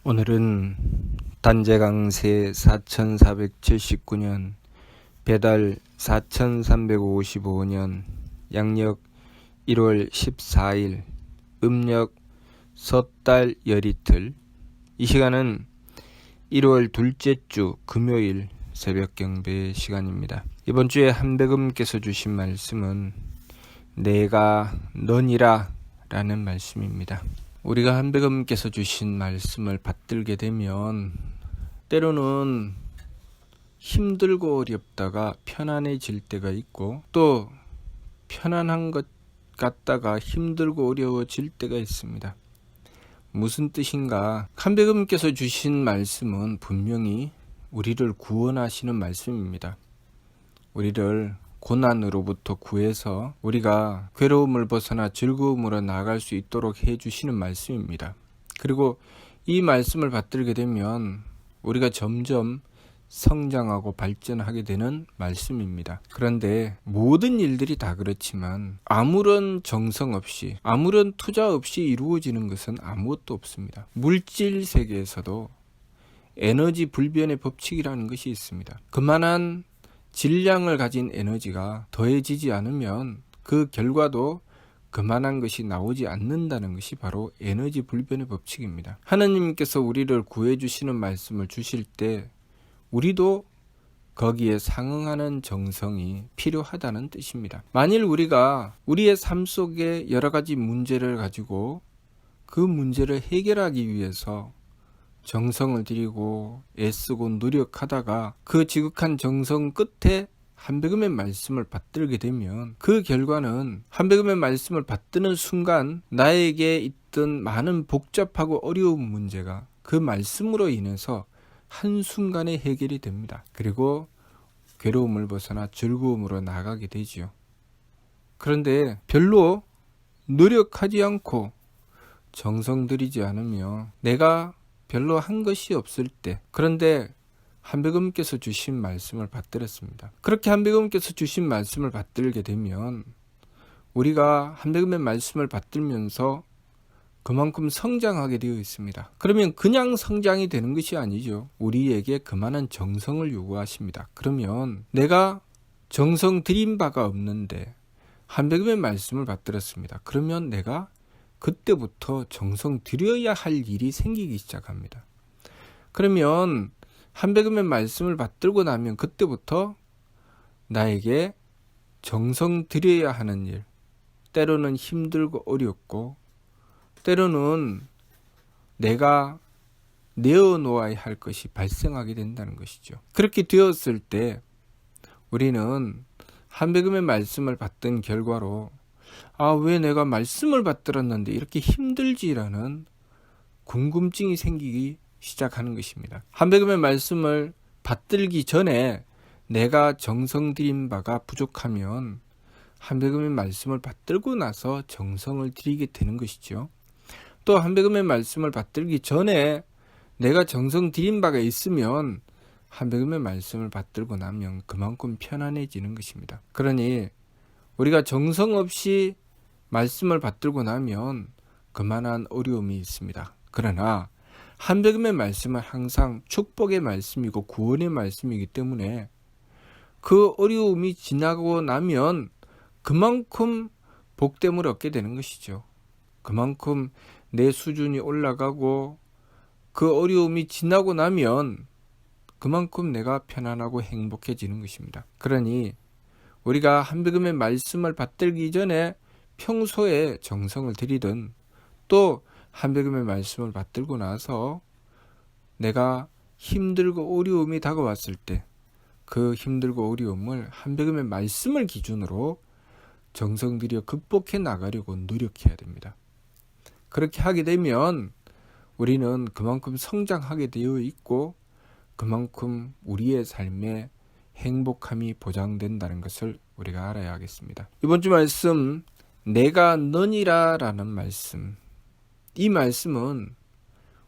오늘은 단재강세 4479년 배달 4355년 양력 1월 14일 음력 섣달 열이틀. 이 시간은 1월 둘째 주 금요일 새벽 경배 시간입니다. 이번 주에 한백음께서 주신 말씀은 내가 너니라 라는 말씀입니다. 우리가 한백음께서 주신 말씀을 받들게 되면 때로는 힘들고 어렵다가 편안해질 때가 있고, 또 편안한 것 같다가 힘들고 어려워질 때가 있습니다. 무슨 뜻인가? 한백음께서 주신 말씀은 분명히 우리를 구원하시는 말씀입니다. 우리를 고난으로부터 구해서 우리가 괴로움을 벗어나 즐거움으로 나아갈 수 있도록 해주시는 말씀입니다. 그리고 이 말씀을 받들게 되면 우리가 점점 성장하고 발전하게 되는 말씀입니다. 그런데 모든 일들이 다 그렇지만 아무런 정성 없이, 아무런 투자 없이 이루어지는 것은 아무것도 없습니다. 물질 세계에서도 에너지 불변의 법칙이라는 것이 있습니다. 그만한 질량을 가진 에너지가 더해지지 않으면 그 결과도 그만한 것이 나오지 않는다는 것이 바로 에너지 불변의 법칙입니다. 하나님께서 우리를 구해주시는 말씀을 주실 때 우리도 거기에 상응하는 정성이 필요하다는 뜻입니다. 만일 우리가 우리의 삶 속에 여러 가지 문제를 가지고 그 문제를 해결하기 위해서 정성을 들이고 애쓰고 노력하다가 그 지극한 정성 끝에 한백음의 말씀을 받들게 되면 그 결과는 한백음의 말씀을 받드는 순간 나에게 있던 많은 복잡하고 어려운 문제가 그 말씀으로 인해서 한순간에 해결이 됩니다. 그리고 괴로움을 벗어나 즐거움으로 나아가게 되지요. 그런데 별로 노력하지 않고 정성 들이지 않으며 내가 별로 한 것이 없을 때, 그런데 한백음께서 주신 말씀을 받들었습니다. 그렇게 한백음께서 주신 말씀을 받들게 되면 우리가 한백음의 말씀을 받들면서 그만큼 성장하게 되어 있습니다. 그러면 그냥 성장이 되는 것이 아니죠. 우리에게 그만한 정성을 요구하십니다. 그러면 내가 정성 들인 바가 없는데 한백음의 말씀을 받들었습니다. 그러면 내가 그때부터 정성 들여야 할 일이 생기기 시작합니다. 그러면 한백음의 말씀을 받들고 나면 그때부터 나에게 정성 들여야 하는 일, 때로는 힘들고 어렵고 때로는 내가 내어놓아야 할 것이 발생하게 된다는 것이죠. 그렇게 되었을 때 우리는 한백음의 말씀을 받든 결과로 왜 내가 말씀을 받들었는데 이렇게 힘들지라는 궁금증이 생기기 시작하는 것입니다. 한백음의 말씀을 받들기 전에 내가 정성 들인 바가 부족하면 한백음의 말씀을 받들고 나서 정성을 들이게 되는 것이죠. 또 한백음의 말씀을 받들기 전에 내가 정성 들인 바가 있으면 한백음의 말씀을 받들고 나면 그만큼 편안해지는 것입니다. 그러니 우리가 정성 없이 말씀을 받들고 나면 그만한 어려움이 있습니다. 그러나 한백음의 말씀은 항상 축복의 말씀이고 구원의 말씀이기 때문에 그 어려움이 지나고 나면 그만큼 복됨을 얻게 되는 것이죠. 그만큼 내 수준이 올라가고 그 어려움이 지나고 나면 그만큼 내가 편안하고 행복해지는 것입니다. 그러니 우리가 한백음의 말씀을 받들기 전에 평소에 정성을 들이든 또 한백음의 말씀을 받들고 나서 내가 힘들고 어려움이 다가왔을 때 그 힘들고 어려움을 한백음의 말씀을 기준으로 정성 들여 극복해 나가려고 노력해야 됩니다. 그렇게 하게 되면 우리는 그만큼 성장하게 되어 있고 그만큼 우리의 삶에 행복함이 보장된다는 것을 우리가 알아야 하겠습니다. 이번 주 말씀 내가 너니라 라는 말씀, 이 말씀은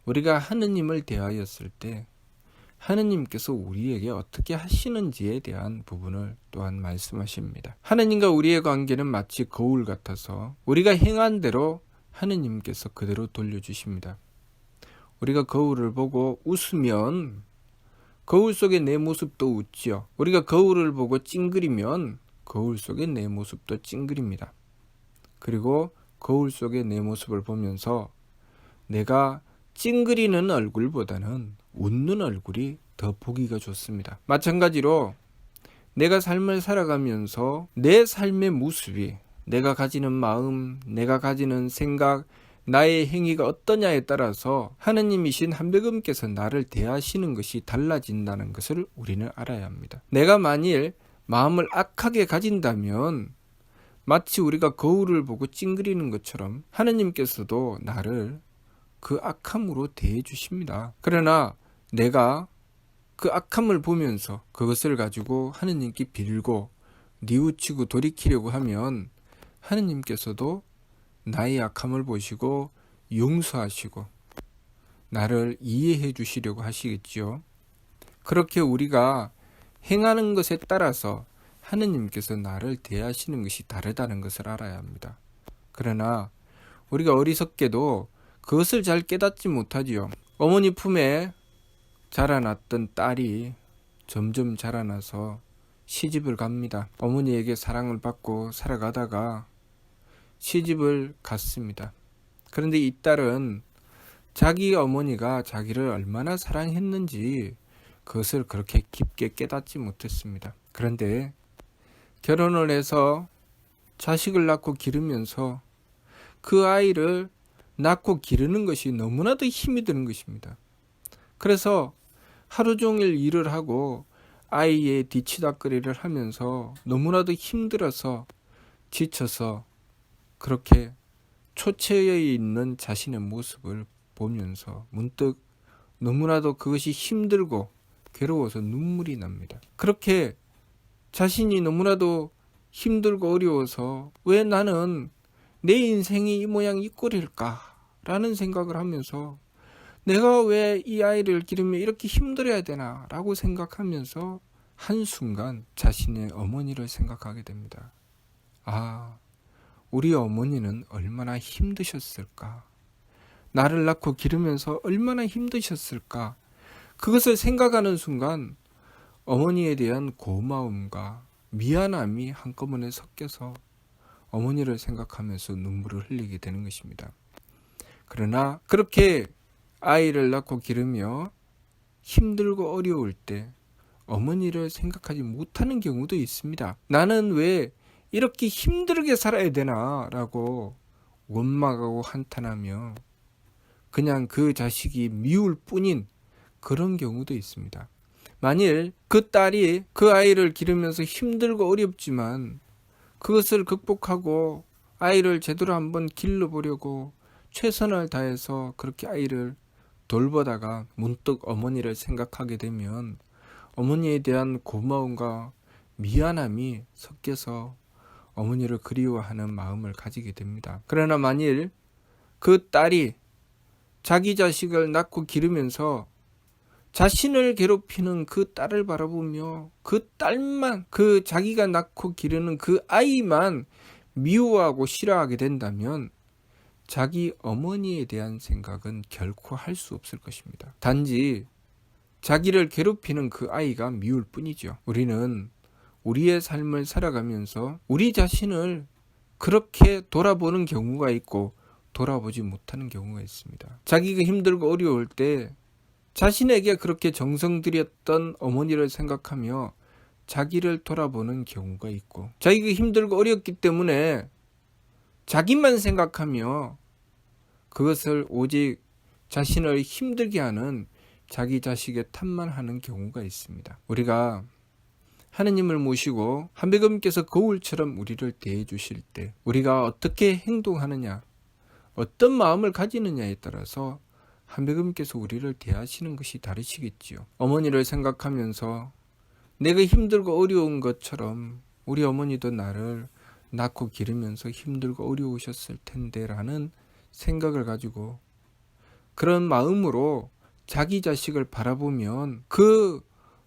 우리가 하느님을 대하였을 때 하느님께서 우리에게 어떻게 하시는지에 대한 부분을 또한 말씀하십니다. 하느님과 우리의 관계는 마치 거울 같아서 우리가 행한 대로 하느님께서 그대로 돌려주십니다. 우리가 거울을 보고 웃으면 거울 속에 내 모습도 웃지요. 우리가 거울을 보고 찡그리면 거울 속에 내 모습도 찡그립니다. 그리고 거울 속에 내 모습을 보면서 내가 찡그리는 얼굴보다는 웃는 얼굴이 더 보기가 좋습니다. 마찬가지로 내가 삶을 살아가면서 내 삶의 모습이, 내가 가지는 마음, 내가 가지는 생각, 나의 행위가 어떠냐에 따라서 하느님이신 한백음께서 나를 대하시는 것이 달라진다는 것을 우리는 알아야 합니다. 내가 만일 마음을 악하게 가진다면 마치 우리가 거울을 보고 찡그리는 것처럼 하느님께서도 나를 그 악함으로 대해 주십니다. 그러나 내가 그 악함을 보면서 그것을 가지고 하느님께 빌고 뉘우치고 돌이키려고 하면 하느님께서도 나의 악함을 보시고 용서하시고 나를 이해해 주시려고 하시겠지요. 그렇게 우리가 행하는 것에 따라서 하느님께서 나를 대하시는 것이 다르다는 것을 알아야 합니다. 그러나 우리가 어리석게도 그것을 잘 깨닫지 못하지요. 어머니 품에 자라났던 딸이 점점 자라나서 시집을 갑니다. 어머니에게 사랑을 받고 살아가다가 시집을 갔습니다. 그런데 이 딸은 자기 어머니가 자기를 얼마나 사랑했는지 그것을 그렇게 깊게 깨닫지 못했습니다. 그런데 결혼을 해서 자식을 낳고 기르면서 그 아이를 낳고 기르는 것이 너무나도 힘이 드는 것입니다. 그래서 하루 종일 일을 하고 아이의 뒤치다꺼리를 하면서 너무나도 힘들어서 지쳐서 그렇게 초췌해 있는 자신의 모습을 보면서 문득 너무나도 그것이 힘들고 괴로워서 눈물이 납니다. 그렇게 자신이 너무나도 힘들고 어려워서 왜 나는 내 인생이 이 모양 이 꼴일까 라는 생각을 하면서 내가 왜 이 아이를 기르며 이렇게 힘들어야 되나 라고 생각하면서 한순간 자신의 어머니를 생각하게 됩니다. 아, 우리 어머니는 얼마나 힘드셨을까? 나를 낳고 기르면서 얼마나 힘드셨을까? 그것을 생각하는 순간 어머니에 대한 고마움과 미안함이 한꺼번에 섞여서 어머니를 생각하면서 눈물을 흘리게 되는 것입니다. 그러나 그렇게 아이를 낳고 기르며 힘들고 어려울 때 어머니를 생각하지 못하는 경우도 있습니다. 나는 왜 이렇게 힘들게 살아야 되나 라고 원망하고 한탄하며 그냥 그 자식이 미울 뿐인 그런 경우도 있습니다. 만일 그 딸이 그 아이를 기르면서 힘들고 어렵지만 그것을 극복하고 아이를 제대로 한번 길러보려고 최선을 다해서 그렇게 아이를 돌보다가 문득 어머니를 생각하게 되면 어머니에 대한 고마움과 미안함이 섞여서 어머니를 그리워하는 마음을 가지게 됩니다. 그러나 만일 그 딸이 자기 자식을 낳고 기르면서 자신을 괴롭히는 그 딸을 바라보며 그 딸만, 그 자기가 낳고 기르는 그 아이만 미워하고 싫어하게 된다면 자기 어머니에 대한 생각은 결코 할 수 없을 것입니다. 단지 자기를 괴롭히는 그 아이가 미울 뿐이죠. 우리는 우리의 삶을 살아가면서 우리 자신을 그렇게 돌아보는 경우가 있고 돌아보지 못하는 경우가 있습니다. 자기가 힘들고 어려울 때 자신에게 그렇게 정성 들였던 어머니를 생각하며 자기를 돌아보는 경우가 있고 자기가 힘들고 어렵기 때문에 자기만 생각하며 그것을 오직 자신을 힘들게 하는 자기 자식의 탓만 하는 경우가 있습니다. 우리가 하느님을 모시고 한백음께서 거울처럼 우리를 대해 주실 때 우리가 어떻게 행동하느냐, 어떤 마음을 가지느냐에 따라서 한백음께서 우리를 대하시는 것이 다르시겠지요. 어머니를 생각하면서 내가 힘들고 어려운 것처럼 우리 어머니도 나를 낳고 기르면서 힘들고 어려우셨을 텐데 라는 생각을 가지고 그런 마음으로 자기 자식을 바라보면 그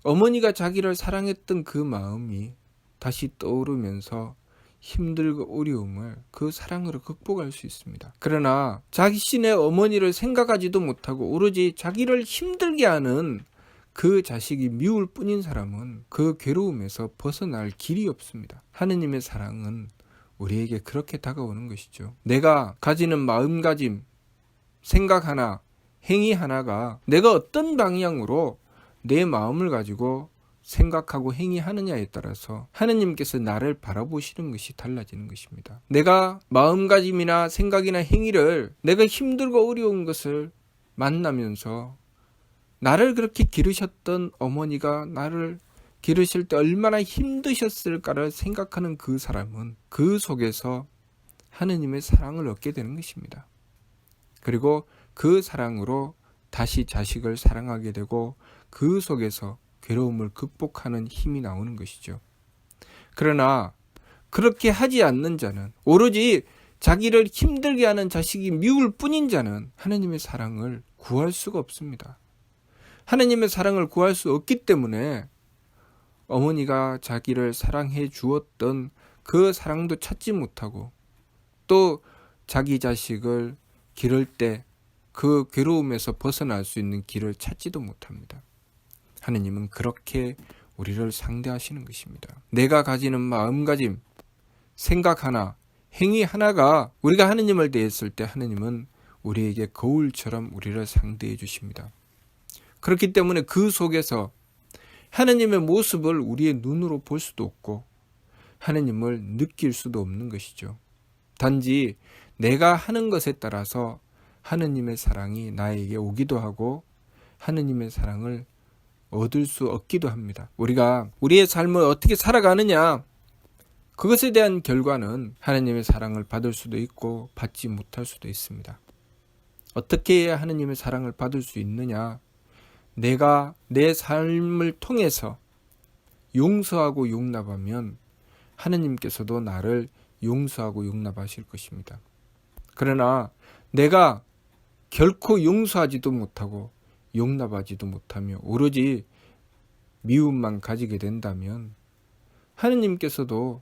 어머니가 자기를 사랑했던 그 마음이 다시 떠오르면서 힘들고 어려움을 그 사랑으로 극복할 수 있습니다. 그러나 자신의 어머니를 생각하지도 못하고 오로지 자기를 힘들게 하는 그 자식이 미울 뿐인 사람은 그 괴로움에서 벗어날 길이 없습니다. 하느님의 사랑은 우리에게 그렇게 다가오는 것이죠. 내가 가지는 마음가짐, 생각 하나, 행위 하나가 내가 어떤 방향으로 내 마음을 가지고 생각하고 행위하느냐에 따라서 하느님께서 나를 바라보시는 것이 달라지는 것입니다. 내가 마음가짐이나 생각이나 행위를 내가 힘들고 어려운 것을 만나면서 나를 그렇게 기르셨던 어머니가 나를 기르실 때 얼마나 힘드셨을까를 생각하는 그 사람은 그 속에서 하느님의 사랑을 얻게 되는 것입니다. 그리고 그 사랑으로 다시 자식을 사랑하게 되고 그 속에서 괴로움을 극복하는 힘이 나오는 것이죠. 그러나 그렇게 하지 않는 자는, 오로지 자기를 힘들게 하는 자식이 미울 뿐인 자는 하느님의 사랑을 구할 수가 없습니다. 하느님의 사랑을 구할 수 없기 때문에 어머니가 자기를 사랑해 주었던 그 사랑도 찾지 못하고 또 자기 자식을 기를 때 그 괴로움에서 벗어날 수 있는 길을 찾지도 못합니다. 하느님은 그렇게 우리를 상대하시는 것입니다. 내가 가지는 마음가짐, 생각 하나, 행위 하나가 우리가 하느님을 대했을 때 하느님은 우리에게 거울처럼 우리를 상대해 주십니다. 그렇기 때문에 그 속에서 하느님의 모습을 우리의 눈으로 볼 수도 없고 하느님을 느낄 수도 없는 것이죠. 단지 내가 하는 것에 따라서 하느님의 사랑이 나에게 오기도 하고 하느님의 사랑을 얻을 수 없기도 합니다. 우리가 우리의 삶을 어떻게 살아가느냐, 그것에 대한 결과는 하느님의 사랑을 받을 수도 있고 받지 못할 수도 있습니다. 어떻게 해야 하느님의 사랑을 받을 수 있느냐? 내가 내 삶을 통해서 용서하고 용납하면 하느님께서도 나를 용서하고 용납하실 것입니다. 그러나 내가 결코 용서하지도 못하고 용납하지도 못하며 오로지 미움만 가지게 된다면 하느님께서도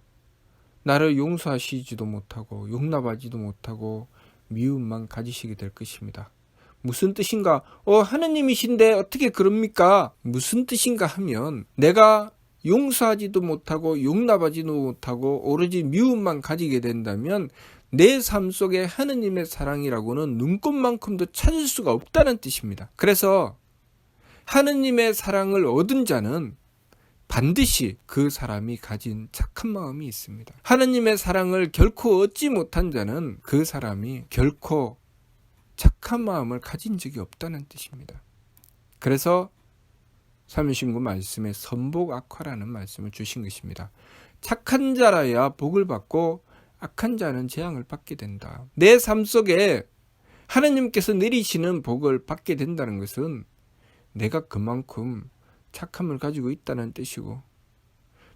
나를 용서하시지도 못하고 용납하지도 못하고 미움만 가지시게 될 것입니다. 무슨 뜻인가? 하느님이신데 어떻게 그럽니까? 무슨 뜻인가 하면 내가 용서하지도 못하고 용납하지도 못하고 오로지 미움만 가지게 된다면 내 삶 속에 하느님의 사랑이라고는 눈꼽만큼도 찾을 수가 없다는 뜻입니다. 그래서 하느님의 사랑을 얻은 자는 반드시 그 사람이 가진 착한 마음이 있습니다. 하느님의 사랑을 결코 얻지 못한 자는 그 사람이 결코 착한 마음을 가진 적이 없다는 뜻입니다. 그래서 사무신구 말씀에 선복악화라는 말씀을 주신 것입니다. 착한 자라야 복을 받고 악한 자는 재앙을 받게 된다. 내 삶 속에 하느님께서 내리시는 복을 받게 된다는 것은 내가 그만큼 착함을 가지고 있다는 뜻이고,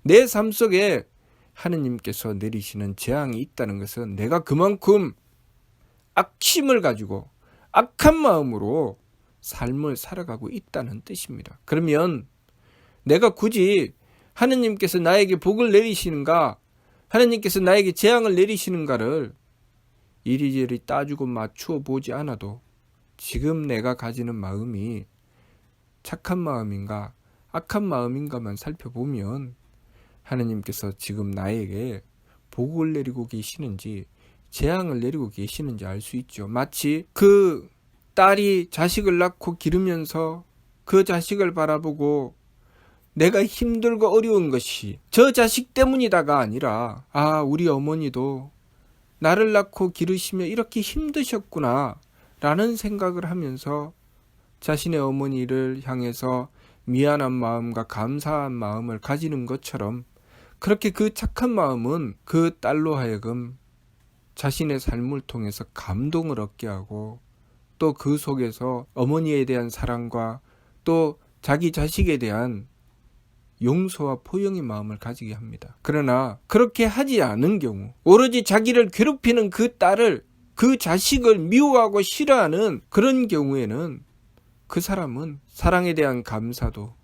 내 삶 속에 하느님께서 내리시는 재앙이 있다는 것은 내가 그만큼 악심을 가지고 악한 마음으로 삶을 살아가고 있다는 뜻입니다. 그러면 내가 굳이 하느님께서 나에게 복을 내리시는가, 하느님께서 나에게 재앙을 내리시는가를 이리저리 따지고 맞추어 보지 않아도 지금 내가 가지는 마음이 착한 마음인가 악한 마음인가만 살펴보면 하느님께서 지금 나에게 복을 내리고 계시는지 재앙을 내리고 계시는지 알 수 있죠. 마치 그 딸이 자식을 낳고 기르면서 그 자식을 바라보고 내가 힘들고 어려운 것이 저 자식 때문이다가 아니라 우리 어머니도 나를 낳고 기르시며 이렇게 힘드셨구나 라는 생각을 하면서 자신의 어머니를 향해서 미안한 마음과 감사한 마음을 가지는 것처럼 그렇게 그 착한 마음은 그 딸로 하여금 자신의 삶을 통해서 감동을 얻게 하고 또 그 속에서 어머니에 대한 사랑과 또 자기 자식에 대한 용서와 포용의 마음을 가지게 합니다. 그러나 그렇게 하지 않은 경우 오로지 자기를 괴롭히는 그 딸을 그 자식을 미워하고 싫어하는 그런 경우에는 그 사람은 사랑에 대한 감사도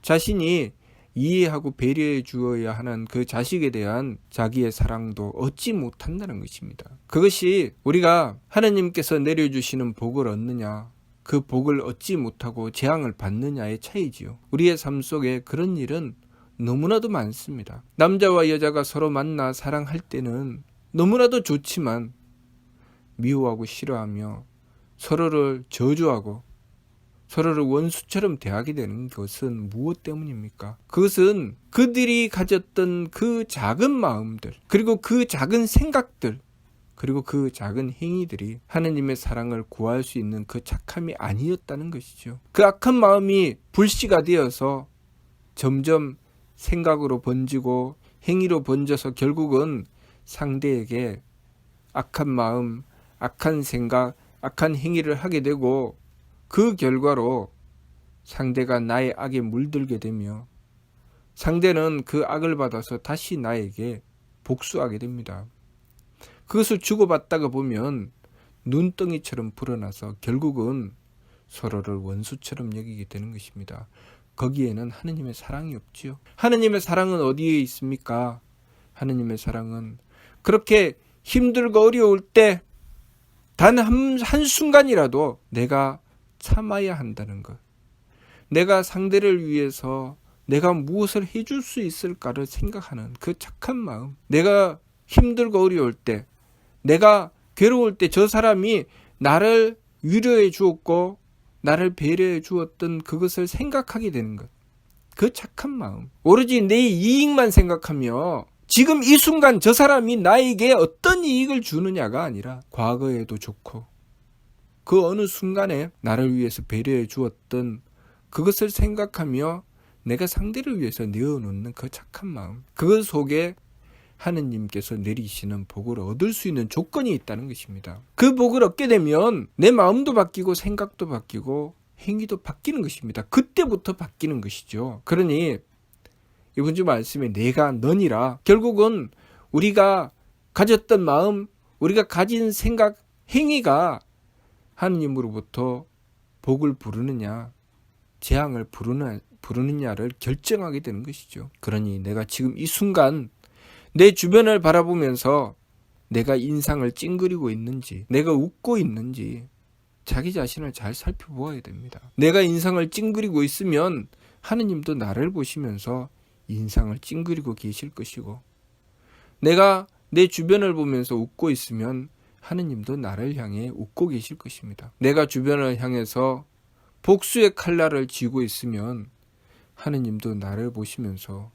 자신이 이해하고 배려해 주어야 하는 그 자식에 대한 자기의 사랑도 얻지 못한다는 것입니다. 그것이 우리가 하나님께서 내려주시는 복을 얻느냐, 그 복을 얻지 못하고 재앙을 받느냐의 차이지요. 우리의 삶 속에 그런 일은 너무나도 많습니다. 남자와 여자가 서로 만나 사랑할 때는 너무나도 좋지만 미워하고 싫어하며 서로를 저주하고 서로를 원수처럼 대하게 되는 것은 무엇 때문입니까? 그것은 그들이 가졌던 그 작은 마음들, 그리고 그 작은 생각들, 그리고 그 작은 행위들이 하느님의 사랑을 구할 수 있는 그 착함이 아니었다는 것이죠. 그 악한 마음이 불씨가 되어서 점점 생각으로 번지고 행위로 번져서 결국은 상대에게 악한 마음, 악한 생각, 악한 행위를 하게 되고 그 결과로 상대가 나의 악에 물들게 되며 상대는 그 악을 받아서 다시 나에게 복수하게 됩니다. 그것을 주고받다가 보면 눈덩이처럼 불어나서 결국은 서로를 원수처럼 여기게 되는 것입니다. 거기에는 하느님의 사랑이 없지요. 하느님의 사랑은 어디에 있습니까? 하느님의 사랑은 그렇게 힘들고 어려울 때 단 한순간이라도 내가 참아야 한다는 것. 내가 상대를 위해서 내가 무엇을 해줄 수 있을까를 생각하는 그 착한 마음. 내가 힘들고 어려울 때, 내가 괴로울 때 저 사람이 나를 위로해 주었고 나를 배려해 주었던 그것을 생각하게 되는 것. 그 착한 마음. 오로지 내 이익만 생각하며 지금 이 순간 저 사람이 나에게 어떤 이익을 주느냐가 아니라 과거에도 좋고 그 어느 순간에 나를 위해서 배려해 주었던 그것을 생각하며 내가 상대를 위해서 내어놓는 그 착한 마음. 그것 속에 하느님께서 내리시는 복을 얻을 수 있는 조건이 있다는 것입니다. 그 복을 얻게 되면 내 마음도 바뀌고 생각도 바뀌고 행위도 바뀌는 것입니다. 그때부터 바뀌는 것이죠. 그러니 이번 주 말씀에 내가 너니라, 결국은 우리가 가졌던 마음, 우리가 가진 생각, 행위가 하느님으로부터 복을 부르느냐 재앙을 부르느냐를 결정하게 되는 것이죠. 그러니 내가 지금 이 순간 내 주변을 바라보면서 내가 인상을 찡그리고 있는지, 내가 웃고 있는지 자기 자신을 잘 살펴보아야 됩니다. 내가 인상을 찡그리고 있으면 하느님도 나를 보시면서 인상을 찡그리고 계실 것이고, 내가 내 주변을 보면서 웃고 있으면 하느님도 나를 향해 웃고 계실 것입니다. 내가 주변을 향해서 복수의 칼날을 쥐고 있으면 하느님도 나를 보시면서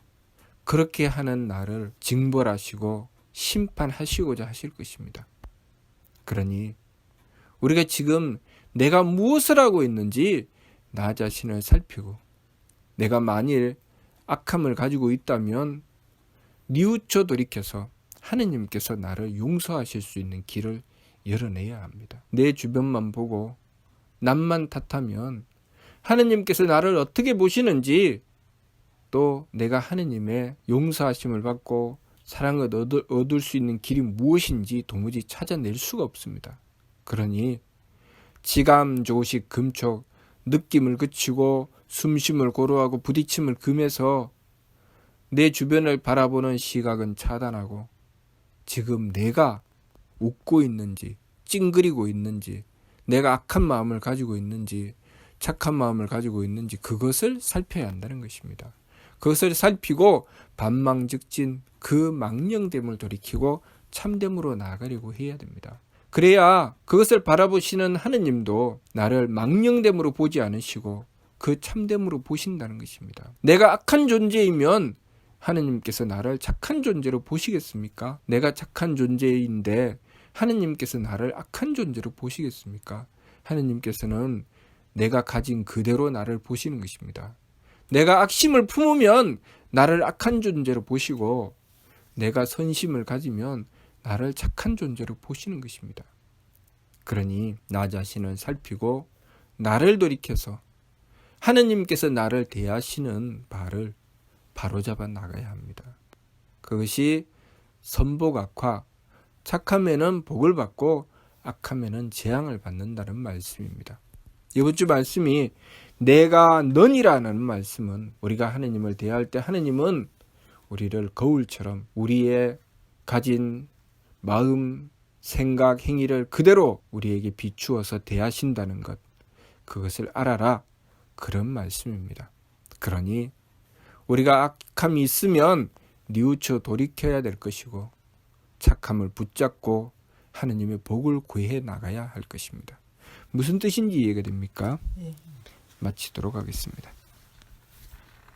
그렇게 하는 나를 징벌하시고 심판하시고자 하실 것입니다. 그러니 우리가 지금 내가 무엇을 하고 있는지 나 자신을 살피고, 내가 만일 악함을 가지고 있다면 뉘우쳐 돌이켜서 하느님께서 나를 용서하실 수 있는 길을 열어내야 합니다. 내 주변만 보고 남만 탓하면 하느님께서 나를 어떻게 보시는지, 또 내가 하느님의 용서하심을 받고 사랑을 얻을 수 있는 길이 무엇인지 도무지 찾아낼 수가 없습니다. 그러니 지감 조식 금촉, 느낌을 그치고 숨쉼을 고루하고 부딪힘을 금해서 내 주변을 바라보는 시각은 차단하고 지금 내가 웃고 있는지 찡그리고 있는지, 내가 악한 마음을 가지고 있는지 착한 마음을 가지고 있는지 그것을 살펴야 한다는 것입니다. 그것을 살피고 반망즉진 그 망령됨을 돌이키고 참됨으로 나아가려고 해야 됩니다. 그래야 그것을 바라보시는 하느님도 나를 망령됨으로 보지 않으시고 그 참됨으로 보신다는 것입니다. 내가 악한 존재이면 하느님께서 나를 착한 존재로 보시겠습니까? 내가 착한 존재인데 하느님께서 나를 악한 존재로 보시겠습니까? 하느님께서는 내가 가진 그대로 나를 보시는 것입니다. 내가 악심을 품으면 나를 악한 존재로 보시고, 내가 선심을 가지면 나를 착한 존재로 보시는 것입니다. 그러니 나 자신을 살피고 나를 돌이켜서 하느님께서 나를 대하시는 바를 바로잡아 나가야 합니다. 그것이 선복악화, 착함에는 복을 받고 악함에는 재앙을 받는다는 말씀입니다. 이번 주 말씀이 내가 너니라는 말씀은 우리가 하느님을 대할 때 하느님은 우리를 거울처럼 우리의 가진 마음, 생각, 행위를 그대로 우리에게 비추어서 대하신다는 것, 그것을 알아라, 그런 말씀입니다. 그러니 우리가 악함이 있으면 뉘우쳐 돌이켜야 될 것이고 착함을 붙잡고 하느님의 복을 구해 나가야 할 것입니다. 무슨 뜻인지 이해가 됩니까? 예. 마치도록 하겠습니다.